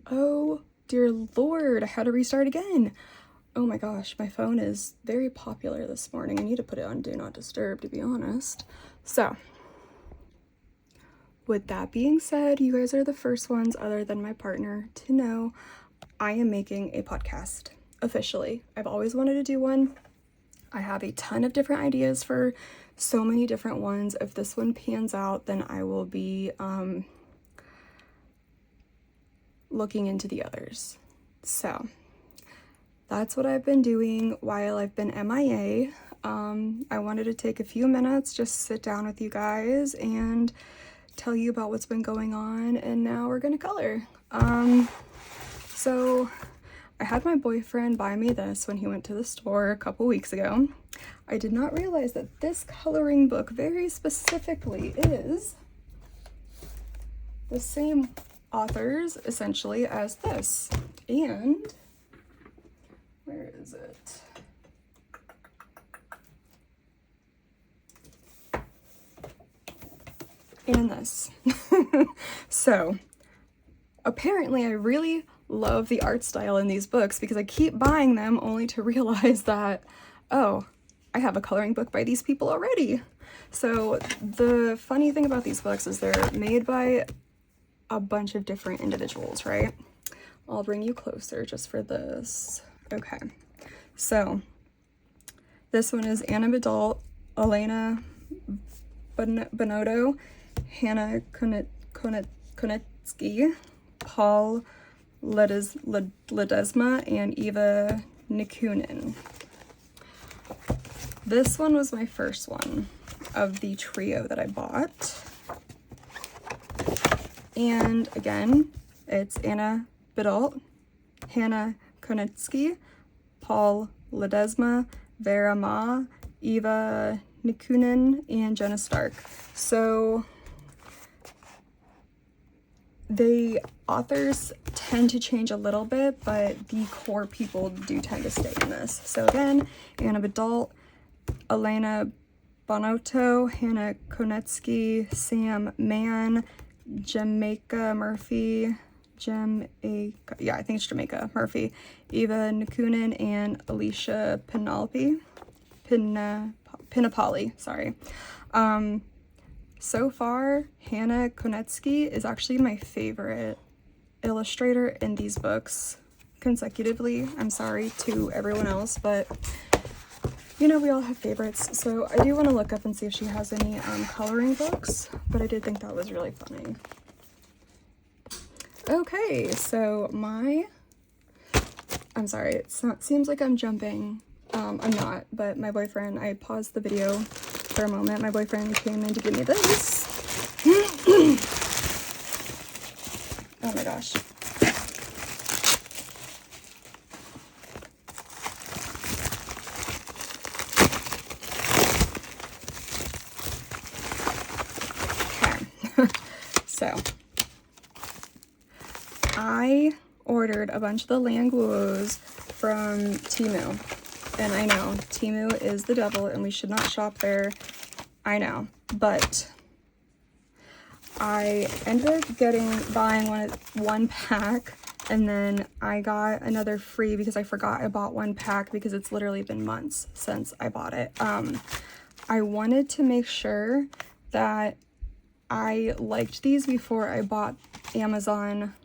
Oh dear Lord, I had to restart again. Oh my gosh, my phone is very popular this morning. I need to put it on Do Not Disturb, to be honest. So, with that being said, you guys are the first ones other than my partner to know I am making a podcast officially. I've always wanted to do one. I have a ton of different ideas for so many different ones. If this one pans out, then I will be looking into the others. So that's what I've been doing while I've been MIA. I wanted to take a few minutes, just sit down with you guys and tell you about what's been going on, and now we're gonna color. So I had my boyfriend buy me this when he went to the store a couple weeks ago. I did not realize that this coloring book very specifically is the same authors essentially as this. And where is it? And this. So apparently I really love the art style in these books because I keep buying them only to realize that, oh, I have a coloring book by these people already. So the funny thing about these books is they're made by a bunch of different individuals, right? I'll bring you closer just for this. Okay, so this one is Anna Vidal, Elena Bonotto, Hannah Konetsky, Paul Ledesma, and Eva Nikunin. This one was my first one of the trio that I bought. And again, it's Anna Vidal, Hannah Konetsky, Paul Ledesma, Vera Ma, Eva Nikunin, and Jenna Stark. So the authors tend to change a little bit, but the core people do tend to stay in this. So again, Anna Vidal, Elena Bonotto, Hannah Konetsky, Sam Mann, Jamaica Murphy, yeah, I think it's Jamaica Murphy, Eva Nikunin, and Alicia Pinapoli, sorry. So far, Hannah Konetsky is actually my favorite illustrator in these books consecutively. I'm sorry to everyone else, but you know, we all have favorites. So I do want to look up and see if she has any coloring books, but I did think that was really funny. Okay, so I'm sorry, it seems like I'm jumping. I'm not, but my boyfriend, I paused the video for a moment. My boyfriend came in to give me this. Oh my gosh. Okay. So I ordered a bunch of the Languos from Temu. And I know, Temu is the devil and we should not shop there. I know, but I ended up buying one pack, and then I got another free because I forgot I bought one pack because it's literally been months since I bought it. I wanted to make sure that I liked these before I bought Amazon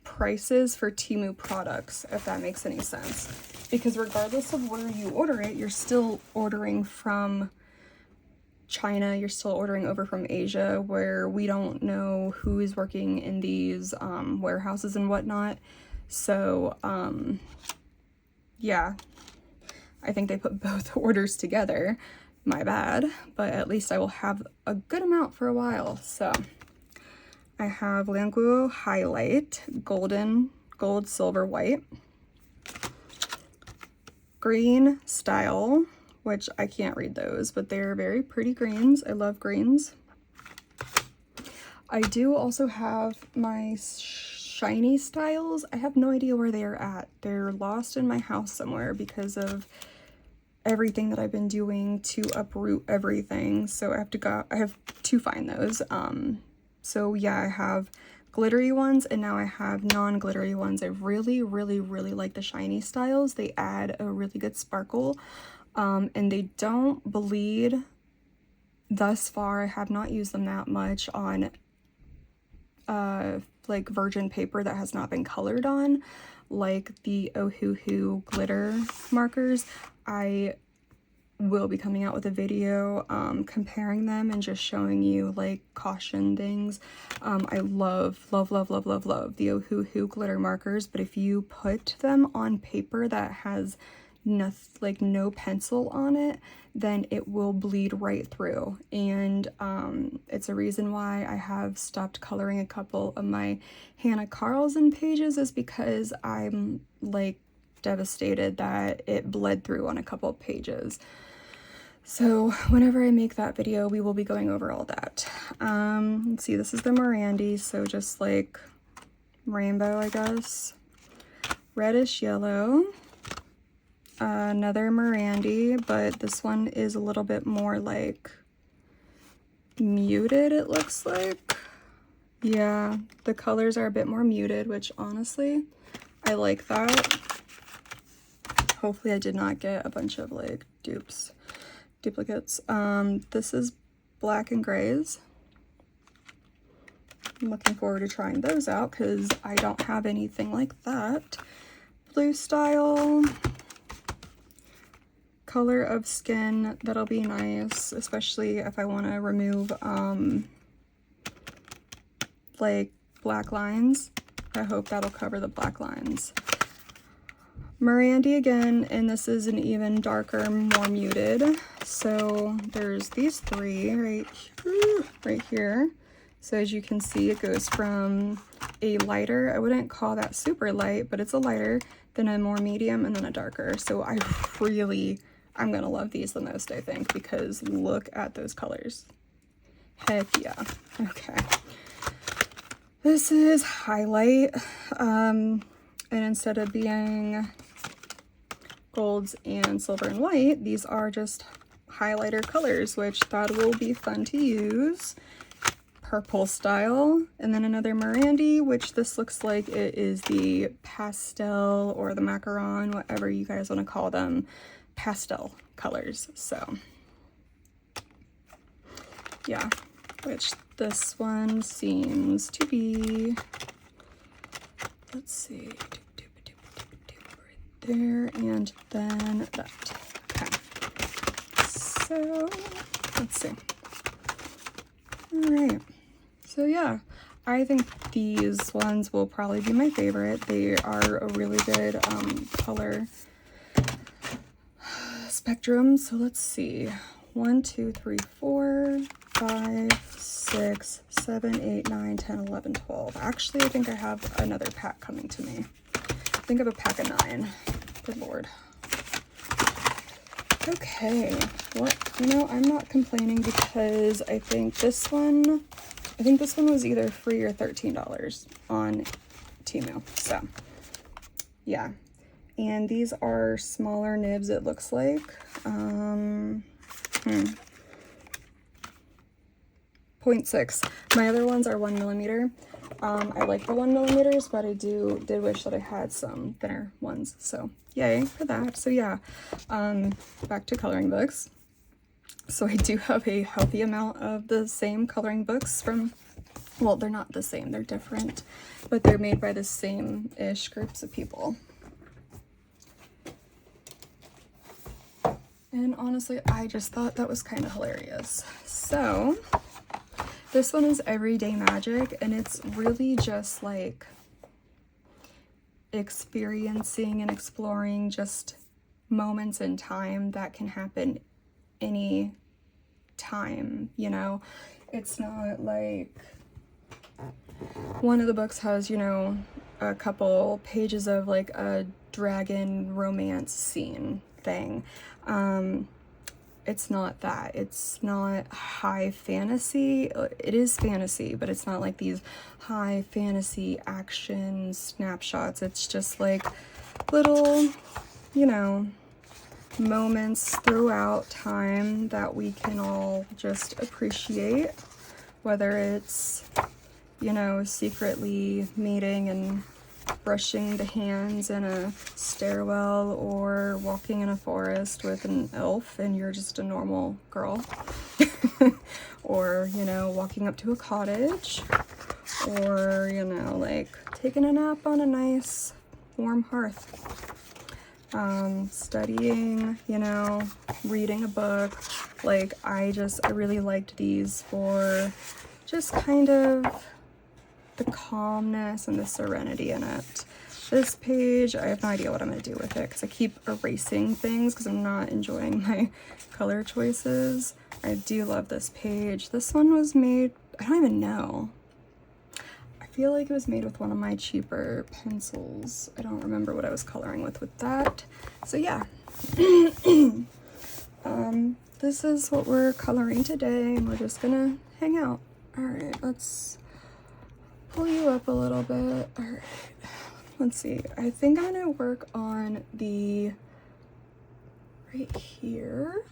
prices for Temu products, if that makes any sense. Because regardless of where you order it, you're still ordering from China, you're still ordering over from Asia, where we don't know who is working in these warehouses and whatnot. So, yeah, I think they put both orders together. My bad, but at least I will have a good amount for a while. So I have Languo Highlight, gold, silver, white, green style, which I can't read those, but they're very pretty greens. I love greens. I do also have my shiny styles. I have no idea where they are at. They're lost in my house somewhere because of everything that I've been doing to uproot everything. So I have to find those. So yeah, I have glittery ones, and now I have non-glittery ones. I really, really, really like the shiny styles. They add a really good sparkle, and they don't bleed. Thus far, I have not used them that much on like virgin paper that has not been colored on, like the Ohuhu glitter markers. I will be coming out with a video comparing them and just showing you like caution things. I love the Ohuhu glitter markers, but if you put them on paper that has no pencil on it, then it will bleed right through. And it's a reason why I have stopped coloring a couple of my Hannah Carlson pages, is because I'm like devastated that it bled through on a couple of pages. So whenever I make that video, we will be going over all that. Let's see, this is the Morandi, so just like rainbow, I guess. Reddish yellow. Another Morandi, but this one is a little bit more like muted, it looks like. Yeah, the colors are a bit more muted, which honestly, I like that. Hopefully I did not get a bunch of like duplicates. This is black and grays. I'm looking forward to trying those out because I don't have anything like that. Blue style. Color of skin, that'll be nice, especially if I want to remove like black lines. I hope that'll cover the black lines. Morandi again, and this is an even darker, more muted. So there's these three right here. So as you can see, it goes from a lighter, I wouldn't call that super light, but it's a lighter, then a more medium, and then a darker. So I'm gonna love these the most, I think, because look at those colors. Heck yeah. Okay. This is highlight, and instead of being golds and silver and white, these are just highlighter colors, which that will be fun to use. Purple style, and then another Morandi, which this looks like it is the pastel or the macaron, whatever you guys want to call them, pastel colors. So yeah, which this one seems to be, let's see, right there, and then that. Okay, so let's see. All right, so yeah, I think these ones will probably be my favorite. They are a really good color spectrum. So let's see, 1 2 3 4 5 6 7 8 9 10 11 12. Actually, I think I have another pack coming to me. I think I have a pack of 9. Good lord. Okay, well, you know, I'm not complaining because I think this one was either free or $13 on Temu. So yeah, and these are smaller nibs, it looks like. 0.6. My other ones are 1mm. I like the 1mm, but I did wish that I had some thinner ones. So yay for that. So yeah, back to coloring books. So I do have a healthy amount of the same coloring books from, well, they're not the same, they're different, but they're made by the same-ish groups of people. And honestly, I just thought that was kind of hilarious. So this one is Everyday Magic, and it's really just like experiencing and exploring just moments in time that can happen any time, you know? It's not like one of the books has, you know, a couple pages of like a dragon romance scene thing. It's not that. It's not high fantasy. It is fantasy, but it's not like these high fantasy action snapshots. It's just like little, you know, moments throughout time that we can all just appreciate, whether it's, you know, secretly meeting and brushing the hands in a stairwell or walking in a forest with an elf and you're just a normal girl. Or, you know, walking up to a cottage. Or, you know, like taking a nap on a nice warm hearth. Studying, you know, reading a book. Like, I really liked these for just kind of the calmness and the serenity in it. This page, I have no idea what I'm going to do with it because I keep erasing things because I'm not enjoying my color choices. I do love this page. This one was made, I don't even know. I feel like it was made with one of my cheaper pencils. I don't remember what I was coloring with that. So yeah. This is what we're coloring today, and we're just gonna hang out. All right, let's pull you up a little bit. All right, let's see. I think I'm gonna work on the right here.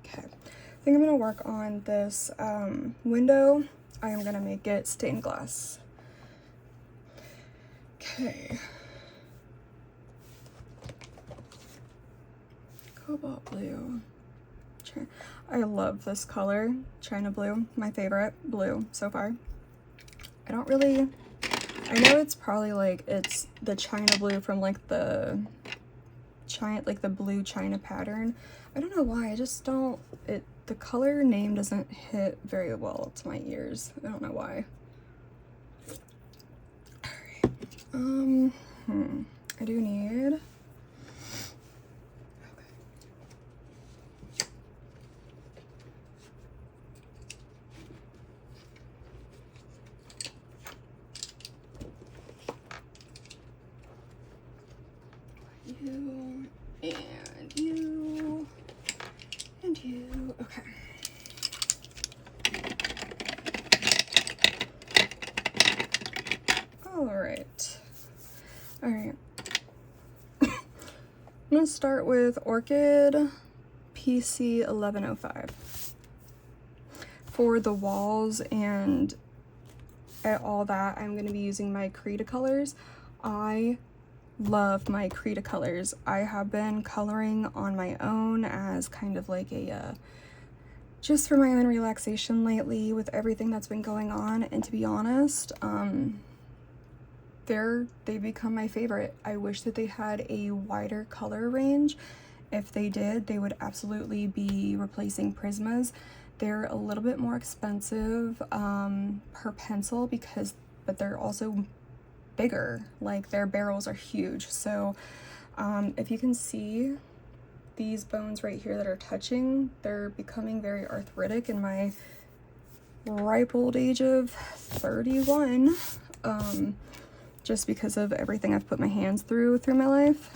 Okay, I think I'm gonna work on this window. I am gonna make it stained glass. Okay. Cobalt blue. I love this color, China blue, my favorite blue so far. I know it's probably like it's the China blue from like the blue China pattern. I don't know why, I just don't, the color name doesn't hit very well to my ears. I don't know why. All right. I do need, you and you and you. Okay. All right. I'm gonna start with Orchid PC 1105. For the walls and all that, I'm gonna be using my Cretacolors. I love my Cretacolors. I have been coloring on my own as kind of like a just for my own relaxation lately with everything that's been going on, and to be honest, they become my favorite. I wish that they had a wider color range. If they did, they would absolutely be replacing Prismas. They're a little bit more expensive per pencil but they're also bigger. Like, their barrels are huge. So if you can see these bones right here that are touching, they're becoming very arthritic in my ripe old age of 31, just because of everything I've put my hands through my life.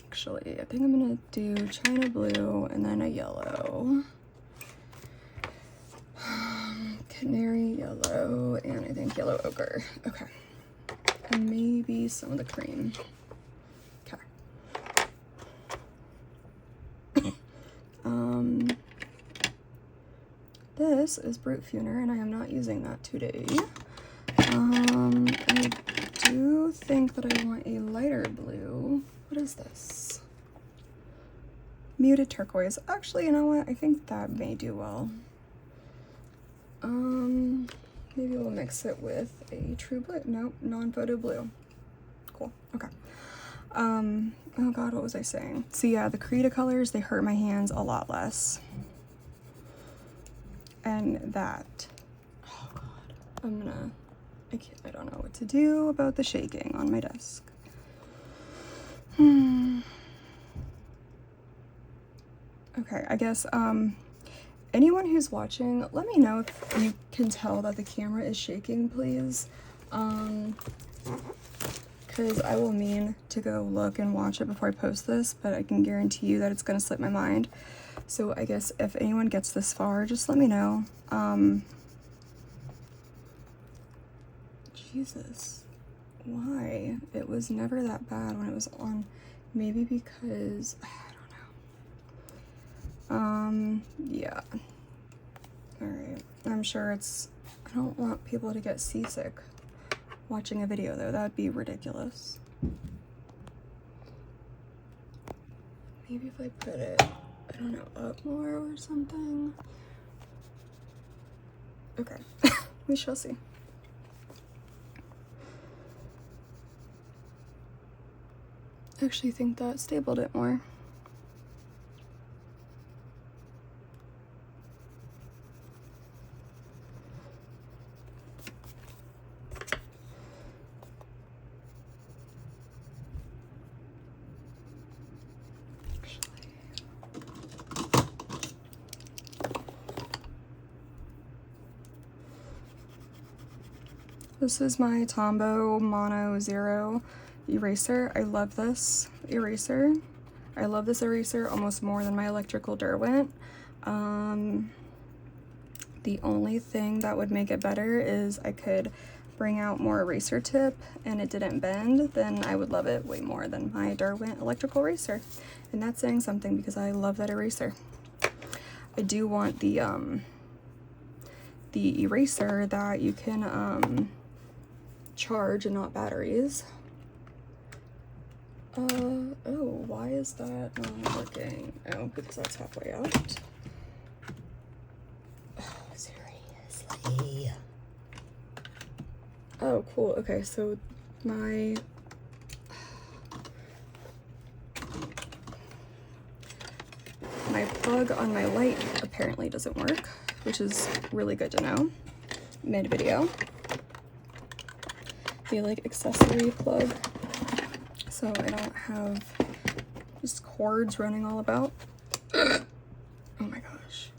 Actually, I think I'm gonna do China blue and then a yellow. Canary yellow, and I think yellow ochre. Okay. And maybe some of the cream. Okay. This is Brute Funer, and I am not using that today. I do think that I want a lighter blue. What is this? Muted turquoise. Actually, you know what? I think that may do well. Maybe we'll mix it with a true blue. Nope, non-photo blue. Cool. Okay. Oh god, what was I saying? So yeah, the Cretacolors, they hurt my hands a lot less. And that, oh god, I don't know what to do about the shaking on my desk. Okay, I guess, anyone who's watching, let me know if you can tell that the camera is shaking, please. Because I will mean to go look and watch it before I post this, but I can guarantee you that it's going to slip my mind. So I guess if anyone gets this far, just let me know. Jesus, why? It was never that bad when it was on. Maybe because, I don't know. Yeah. All right. I'm sure it's, I don't want people to get seasick watching a video though. That would be ridiculous. Maybe if I put it, I don't know, up more or something. Okay, we shall see. I actually think that stapled it more. This is my Tombow Mono Zero eraser. I love this eraser. I love this eraser almost more than my electrical Derwent. The only thing that would make it better is I could bring out more eraser tip and it didn't bend, then I would love it way more than my Derwent electrical eraser. And that's saying something because I love that eraser. I do want the eraser that you can charge and not batteries. Oh, why is that not working? Oh, because that's halfway out. Oh, seriously. Oh, cool. Okay, so my plug on my light apparently doesn't work, which is really good to know mid-video. The like accessory plug, so I don't have just cords running all about. Oh my gosh.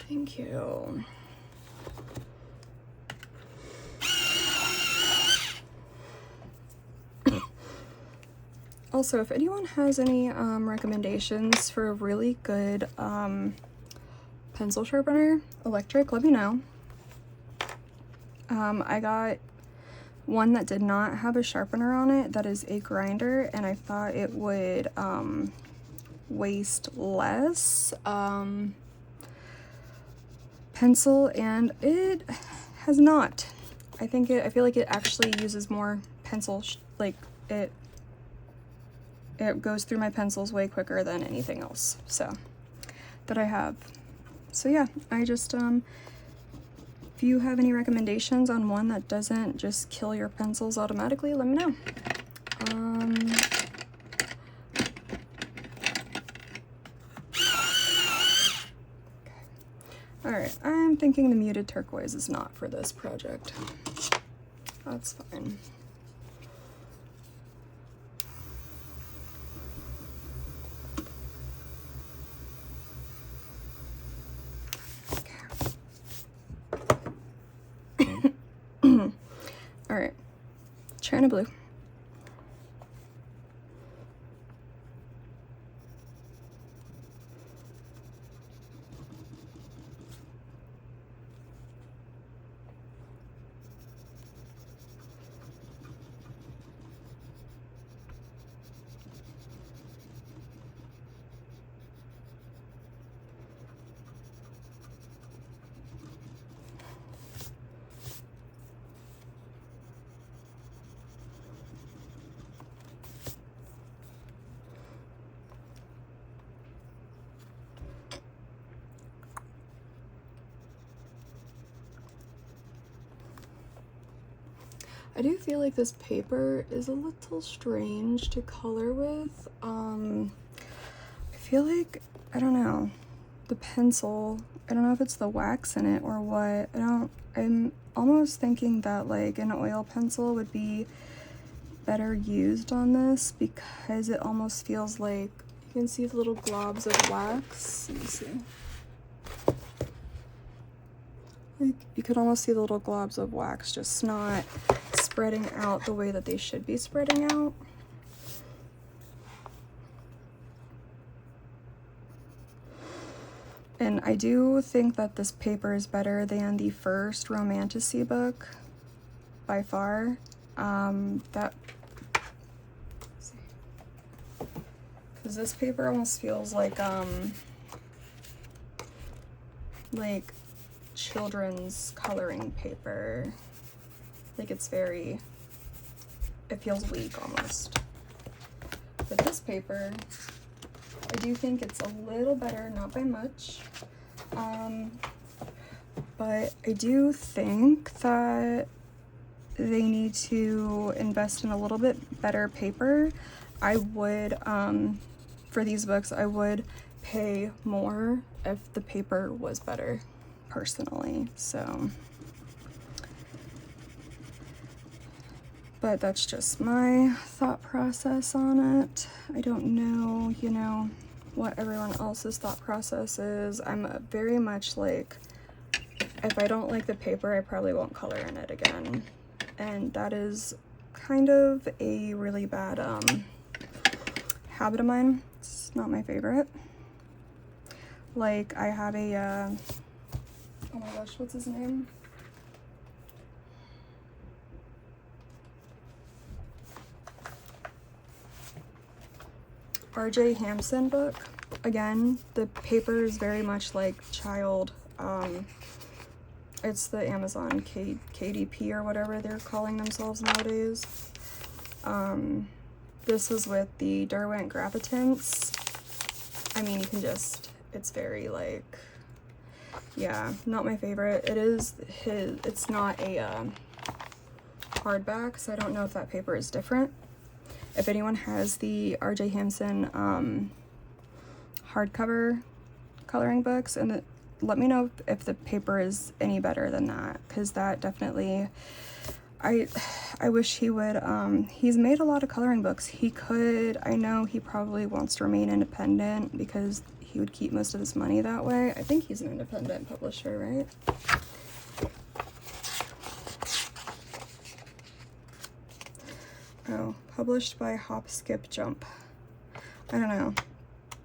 Thank you. Also, if anyone has any recommendations for a really good pencil sharpener, electric, let me know. I got one that did not have a sharpener on it, that is a grinder, and I thought it would waste less pencil, and it has not. I feel like it actually uses more pencil, like it goes through my pencils way quicker than anything else, so, that I have. So yeah, I just, if you have any recommendations on one that doesn't just kill your pencils automatically, let me know. Alright, I'm thinking the muted turquoise is not for this project. That's fine. All right, China blue. I do feel like this paper is a little strange to color with. I feel like, I don't know, the pencil, I don't know if it's the wax in it or what. I'm almost thinking that like an oil pencil would be better used on this because it almost feels like, you can see the little globs of wax. Let me see. Like, you could almost see the little globs of wax just not spreading out the way that they should be spreading out. And I do think that this paper is better than the first Romantasy book by far. Because because this paper almost feels like children's coloring paper. Like it's very, it feels weak almost. But this paper, I do think it's a little better, not by much. But I do think that they need to invest in a little bit better paper. I would, for these books, I would pay more if the paper was better, personally, so. But that's just my thought process on it. I don't know, you know, what everyone else's thought process is. I'm very much like, if I don't like the paper, I probably won't color in it again. And that is kind of a really bad habit of mine. It's not my favorite. Like I have a, oh my gosh, what's his name? R.J. Hampson book. Again, the paper is very much like child. It's the Amazon KDP or whatever they're calling themselves nowadays. This is with the Derwent Gravitints. I mean, you can just, it's very like, yeah, not my favorite. It is his, it's not a hardback, so I don't know if that paper is different. If anyone has the R.J. Hampson hardcover coloring books, and let me know if the paper is any better than that, because that definitely, I wish he would, he's made a lot of coloring books. He could, I know he probably wants to remain independent because he would keep most of his money that way. I think he's an independent publisher, right? Oh, published by Hop, Skip, Jump. I don't know,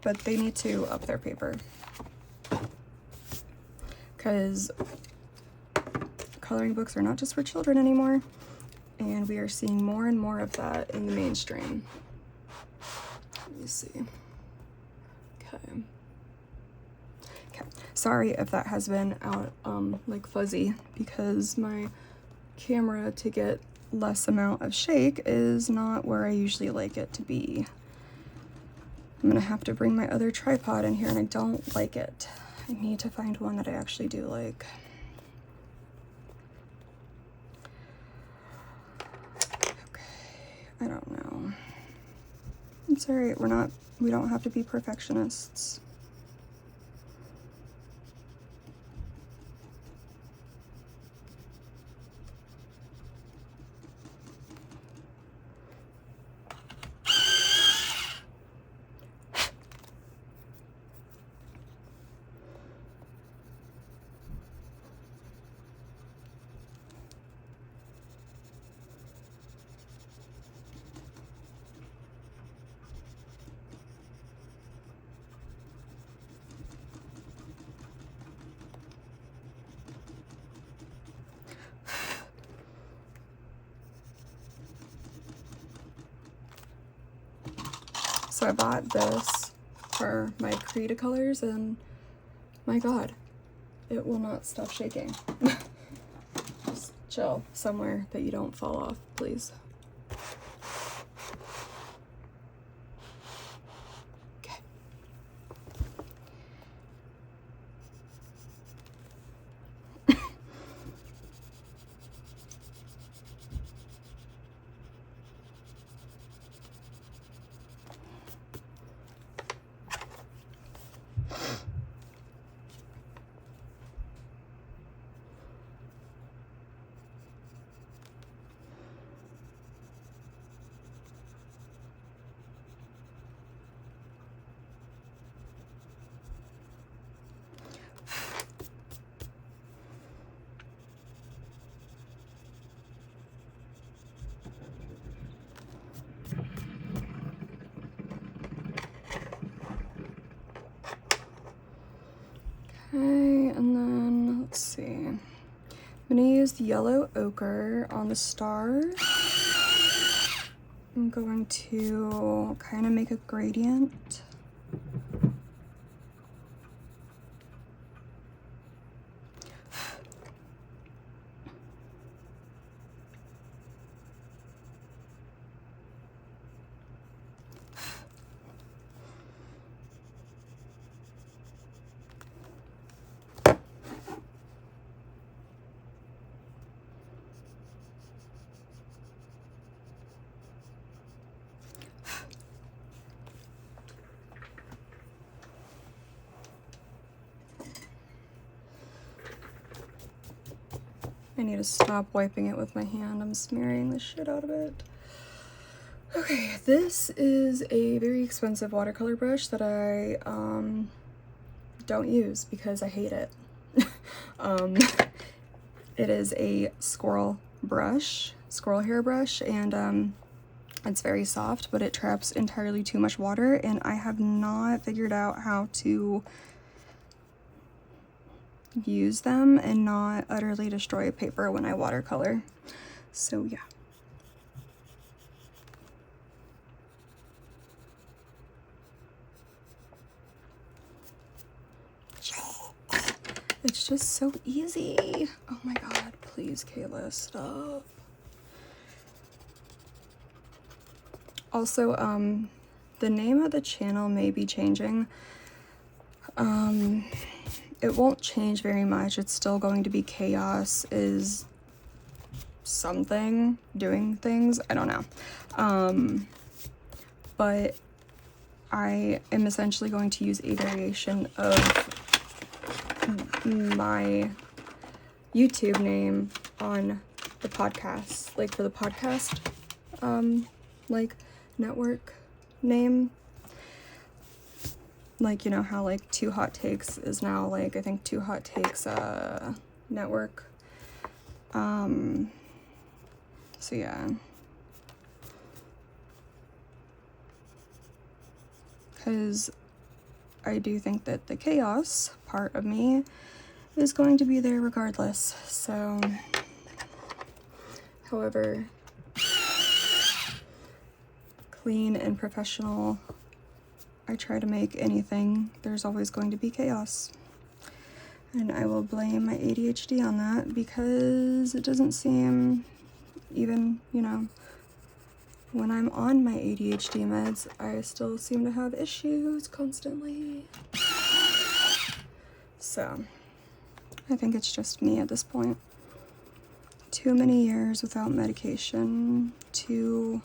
but they need to up their paper, because coloring books are not just for children anymore, and we are seeing more and more of that in the mainstream. Let me see. Okay. Okay. Sorry if that has been out like fuzzy, because my camera, to get less amount of shake, is not where I usually like it to be. I'm gonna have to bring my other tripod in here, and I don't like it. I need to find one that I actually do like. Okay, I don't know. It's alright, we don't have to be perfectionists. So I bought this for my Krita colors, and my god, it will not stop shaking. Just chill somewhere that you don't fall off, please. Okay. Okay, and then let's see. I'm gonna use the yellow ochre on the star. I'm going to kind of make a gradient. I need to stop wiping it with my hand. I'm smearing the shit out of it. Okay, this is a very expensive watercolor brush that I don't use because I hate it. It is a squirrel hair brush, and it's very soft, but it traps entirely too much water, and I have not figured out how to use them and not utterly destroy paper when I watercolor. So yeah. It's just so easy. Oh my god, please, Kayla, stop. Also, the name of the channel may be changing. It won't change very much. It's still going to be Chaos is something, doing things. I don't know. But I am essentially going to use a variation of my YouTube name on the podcast, like for the podcast, like network name. Like, you know how like Two Hot Takes is now like, I think Two Hot Takes network. So yeah. Because I do think that the chaos part of me is going to be there regardless. So, however clean and professional I try to make anything, there's always going to be chaos. And I will blame my ADHD on that because it doesn't seem, even, you know, when I'm on my ADHD meds, I still seem to have issues constantly. So, I think it's just me at this point. Too many years without medication to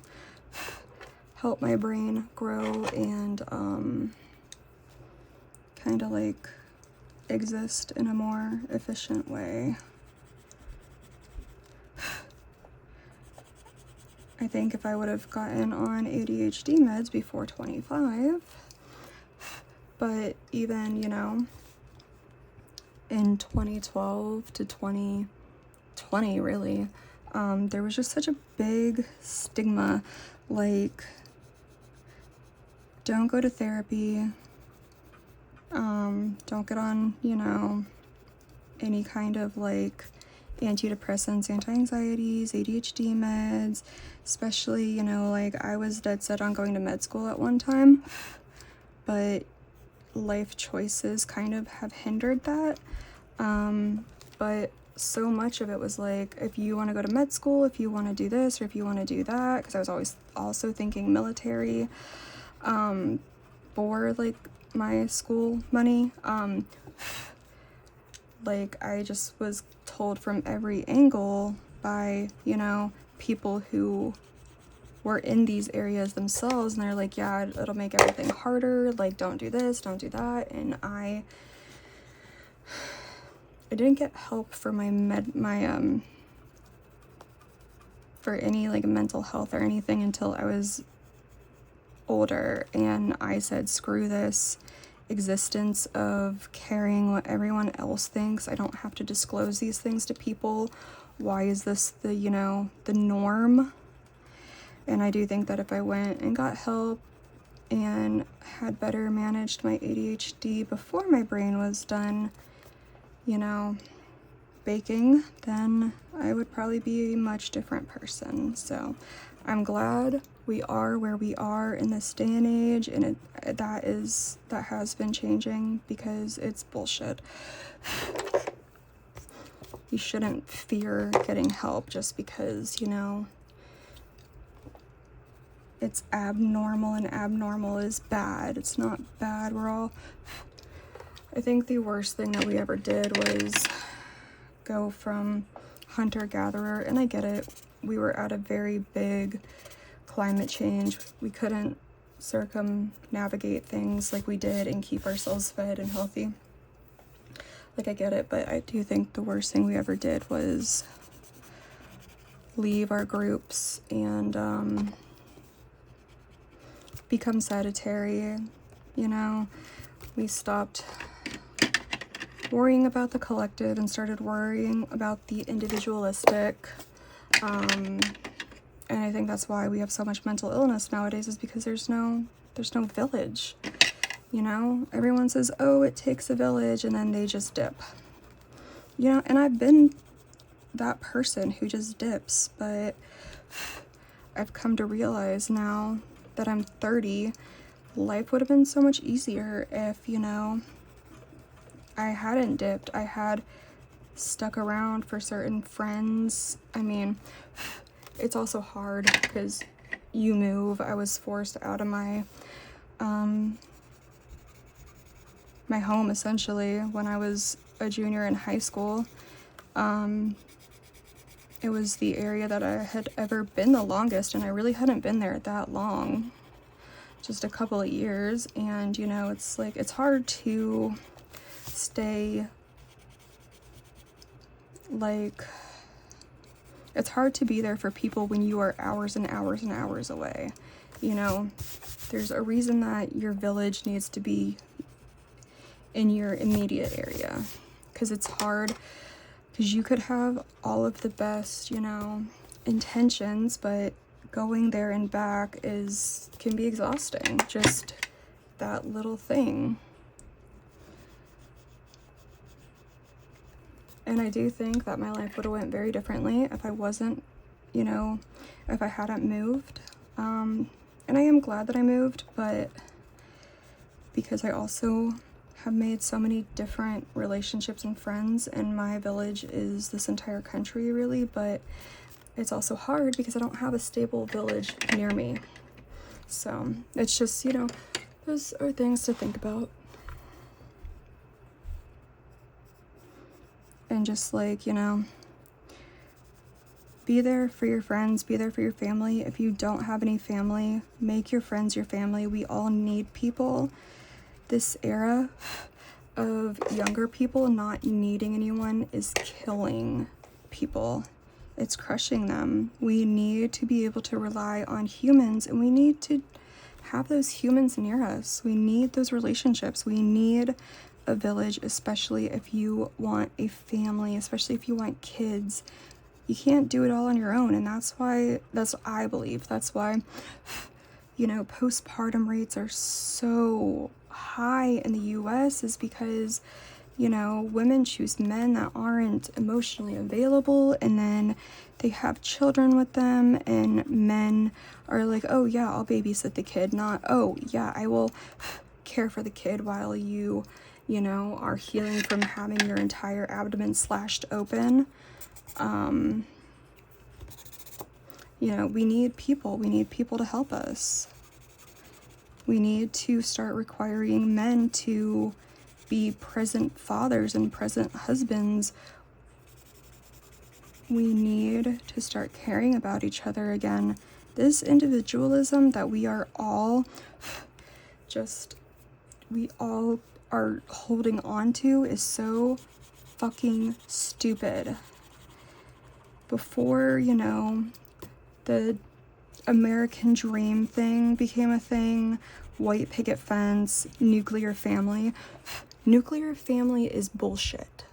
help my brain grow and kind of like exist in a more efficient way. I think if I would have gotten on ADHD meds before 25, but even, you know, in 2012 to 2020 really, there was just such a big stigma, like, don't go to therapy, don't get on, you know, any kind of like antidepressants, anti-anxieties, ADHD meds, especially, you know, like I was dead set on going to med school at one time, but life choices kind of have hindered that. But so much of it was like, if you want to go to med school, if you want to do this, or if you want to do that, because I was always also thinking military, for like my school money. Like I just was told from every angle by, you know, people who were in these areas themselves, and they're like, yeah, it'll make everything harder, like don't do this, don't do that. And I didn't get help for my for any like mental health or anything until I was older, and I said, screw this existence of caring what everyone else thinks. I don't have to disclose these things to people. Why is this the, you know, the norm? And I do think that if I went and got help and had better managed my ADHD before my brain was done, you know, baking, then I would probably be a much different person. So I'm glad we are where we are in this day and age, and that has been changing, because it's bullshit. You shouldn't fear getting help just because, you know, it's abnormal, and abnormal is bad. It's not bad. I think the worst thing that we ever did was go from hunter-gatherer, and I get it. We were at a very big climate change. We couldn't circumnavigate things like we did and keep ourselves fed and healthy. Like, I get it, but I do think the worst thing we ever did was leave our groups and become sedentary. You know, we stopped worrying about the collective and started worrying about the individualistic. And I think that's why we have so much mental illness nowadays, is because there's no village. You know, everyone says, oh, it takes a village, and then they just dip. You know, and I've been that person who just dips, but I've come to realize now that I'm 30, life would have been so much easier if, you know, I hadn't dipped. I had stuck around for certain friends. I mean, it's also hard because you move. I was forced out of my my home, essentially, when I was a junior in high school. It was the area that I had ever been the longest, and I really hadn't been there that long, just a couple of years. And, you know, it's like, it's hard to stay, like, it's hard to be there for people when you are hours and hours and hours away. You know, there's a reason that your village needs to be in your immediate area, because it's hard, because you could have all of the best, you know, intentions, but going there and back can be exhausting. Just that little thing. And I do think that my life would have went very differently if I wasn't, you know, if I hadn't moved. And I am glad that I moved, but because I also have made so many different relationships and friends, and my village is this entire country, really, but it's also hard because I don't have a stable village near me. So it's just, you know, those are things to think about. And just, like, you know, be there for your friends, be there for your family. If you don't have any family, make your friends your family. We all need people. This era of younger people not needing anyone is killing people. It's crushing them. We need to be able to rely on humans, and we need to have those humans near us. We need those relationships. We need a village, especially if you want a family, especially if you want kids. You can't do it all on your own, and I believe that's why, you know, postpartum rates are so high in the US, is because, you know, women choose men that aren't emotionally available, and then they have children with them, and men are like, oh yeah, I'll babysit the kid, not, oh yeah, I will care for the kid while you know, are healing from having your entire abdomen slashed open. You know, we need people to help us. We need to start requiring men to be present fathers and present husbands. We need to start caring about each other again. This individualism that we all are holding on to is so fucking stupid. Before, you know, the American dream thing became a thing, white picket fence, nuclear family. Nuclear family is bullshit.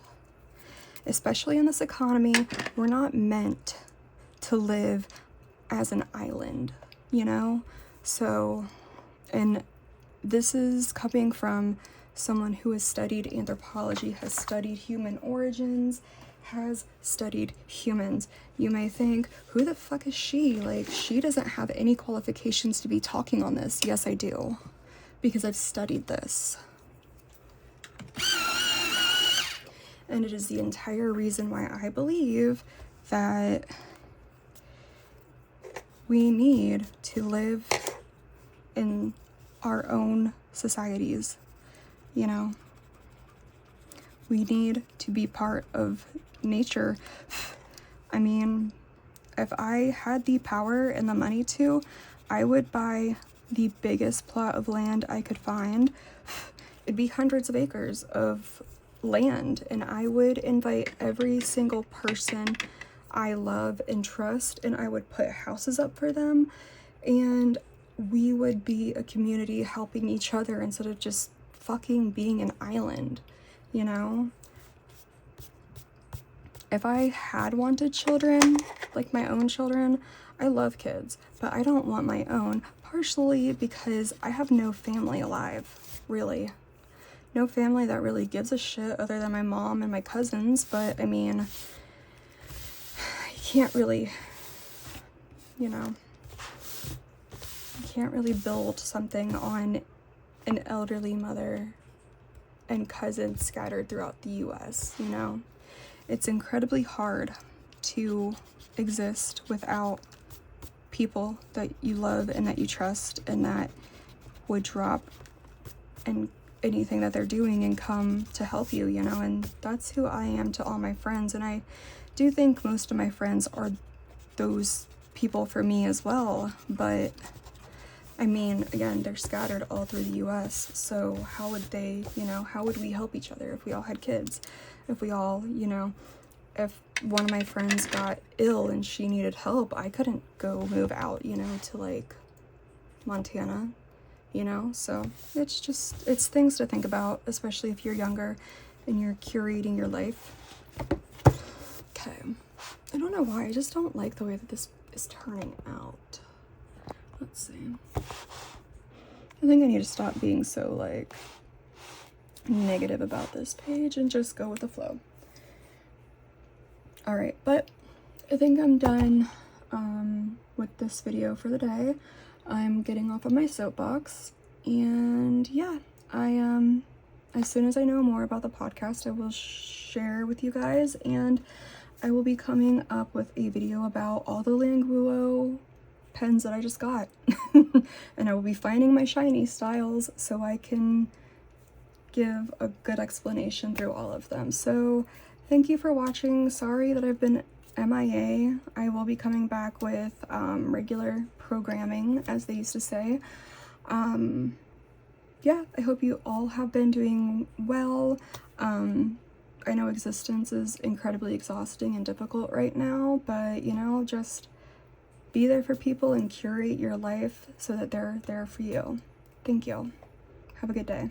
Especially in this economy, we're not meant to live as an island, you know? So, and this is coming from someone who has studied anthropology, has studied human origins, has studied humans. You may think, who the fuck is she? Like, she doesn't have any qualifications to be talking on this. Yes, I do, because I've studied this. And it is the entire reason why I believe that we need to live in our own societies, you know? We need to be part of nature. I mean, if I had the power and the money to, I would buy the biggest plot of land I could find. It'd be hundreds of acres of land, and I would invite every single person I love and trust, and I would put houses up for them, and we would be a community helping each other instead of just fucking being an island, you know? If I had wanted children, like my own children, I love kids, but I don't want my own, partially because I have no family alive, really. No family that really gives a shit other than my mom and my cousins, but I mean, you can't really, you know, you can't really build something on an elderly mother and cousins scattered throughout the US, you know? It's incredibly hard to exist without people that you love and that you trust and that would drop and anything that they're doing and come to help you, you know? And that's who I am to all my friends, and I do think most of my friends are those people for me as well, but I mean, again, they're scattered all through the US, so how would they, you know, how would we help each other if we all had kids? If we all, you know, if one of my friends got ill and she needed help, I couldn't go move out, you know, to like Montana, you know? So it's just, it's things to think about, especially if you're younger and you're curating your life. Okay, I don't know why, I just don't like the way that this is turning out. Let's see. I think I need to stop being so like negative about this page and just go with the flow. All right, but I think I'm done with this video for the day. I'm getting off of my soapbox, and yeah, as soon as I know more about the podcast, I will share with you guys, and I will be coming up with a video about all the Languo pens that I just got. And I will be finding my shiny styles so I can give a good explanation through all of them. So thank you for watching. Sorry that I've been MIA. I will be coming back with regular programming, as they used to say. Yeah, I hope you all have been doing well. I know existence is incredibly exhausting and difficult right now, but you know, just be there for people and curate your life so that they're there for you. Thank you. Have a good day.